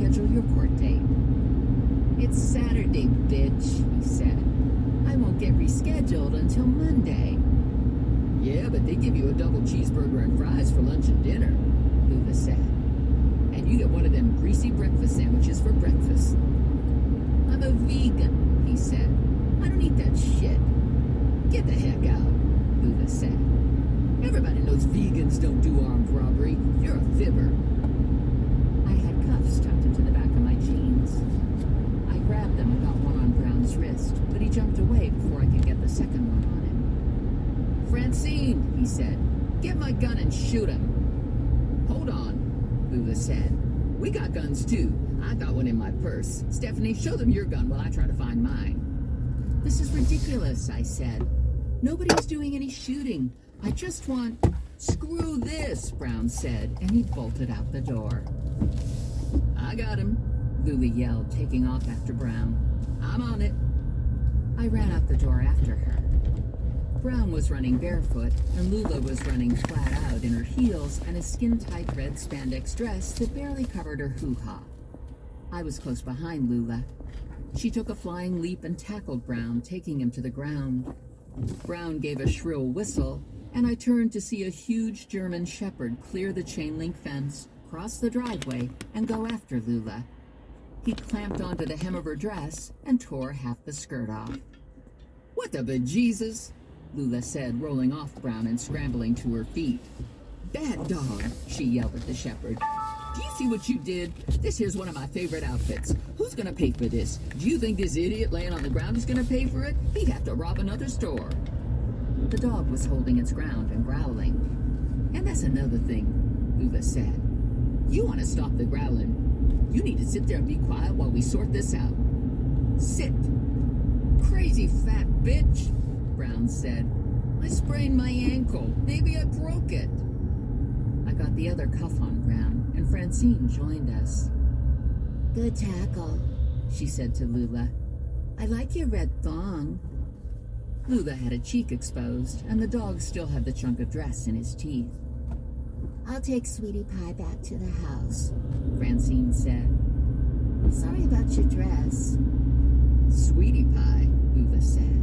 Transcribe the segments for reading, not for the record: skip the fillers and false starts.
schedule your court date? It's Saturday, bitch, he said. I won't get rescheduled until Monday. Yeah, but they give you a double cheeseburger and fries for lunch and dinner, Lula said. And you get one of them greasy breakfast sandwiches for breakfast. I'm a vegan, he said. I don't eat that shit. Get the heck out, Lula said. Everybody knows vegans don't do armed robbery. You're a fibber. I had cuffs tucked into the back of my jeans. I grabbed them and got one on Brown's wrist, but he jumped away before I could get the second one on him. Francine, he said, get my gun and shoot him. Hold on, Lula said. We got guns too. I got one in my purse. Stephanie, show them your gun while I try to find mine. This is ridiculous, I said. Nobody's doing any shooting. I just want... Screw this, Brown said, and he bolted out the door. I got him, Lula yelled, taking off after Brown. I'm on it. I ran out the door after her. Brown was running barefoot, and Lula was running flat out in her heels and a skin-tight red spandex dress that barely covered her hoo-ha. I was close behind Lula. She took a flying leap and tackled Brown, taking him to the ground. Brown gave a shrill whistle, and I turned to see a huge German shepherd clear the chain-link fence, cross the driveway, and go after Lula. He clamped onto the hem of her dress and tore half the skirt off. What the bejesus? Lula said, rolling off Brown and scrambling to her feet. Bad dog, she yelled at the shepherd. Do you see what you did? This here's one of my favorite outfits. Who's gonna pay for this? Do you think this idiot laying on the ground is gonna pay for it? He'd have to rob another store. The dog was holding its ground and growling. And that's another thing, Lula said. You want to stop the growling. You need to sit there and be quiet while we sort this out. Sit. Crazy fat bitch, Brown said. I sprained my ankle. Maybe I broke it. I got the other cuff on Brown, and Francine joined us. Good tackle, she said to Lula. I like your red thong. Lula had a cheek exposed, and the dog still had the chunk of dress in his teeth. I'll take Sweetie Pie back to the house, Francine said. Sorry about your dress. Sweetie Pie, Lula said.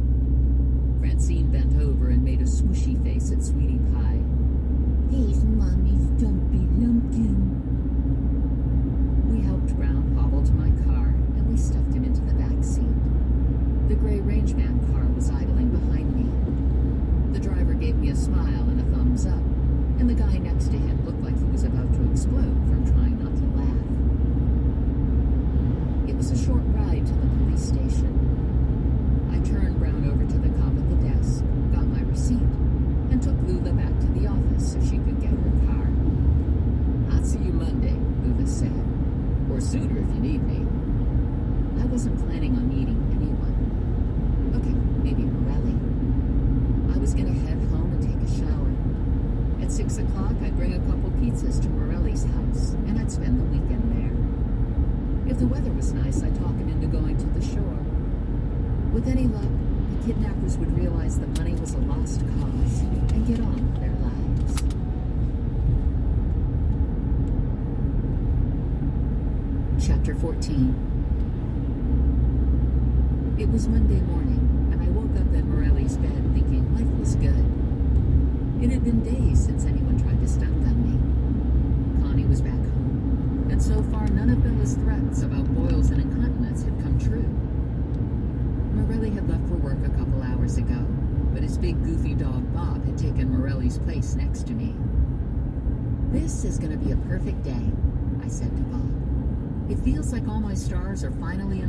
Francine bent over and made a swooshy face at Sweetie Pie. He's Mommy's dumpy lumpkin. We helped Brown hobble to my car, and we stuffed him into the back seat. The gray rangeman car was idling behind me. The driver gave me a smile and a thumbs up, and the guy next to him looked like he was about to explode from trying not to laugh. It was a short ride to the police station. I turned Brown over to the cop at the desk, got my receipt, and took Lula back to the office so she could get her car. I'll see you Monday, Lula said. Or sooner if you need me. I wasn't planning on meeting anyone. Okay, maybe Morelli. I was gonna head home and take a shower. At 6 o'clock, I'd bring a couple pizzas to Morelli's house, and I'd spend the weekend there. If the weather was nice, I'd talk him into going to the shore. With any luck, the kidnappers would realize the money was a lost cause and get on with their lives. Chapter 14. It was Monday morning, and I woke up in Morelli's bed thinking life was good. It had been days since anyone tried to stun gun me. Connie was back home, and so far none of Bella's threats about boils and incontinence had come true. Morelli had left for work a couple hours ago, but his big goofy dog Bob had taken Morelli's place next to me. This is going to be a perfect day, I said to Bob. It feels like all my stars are finally in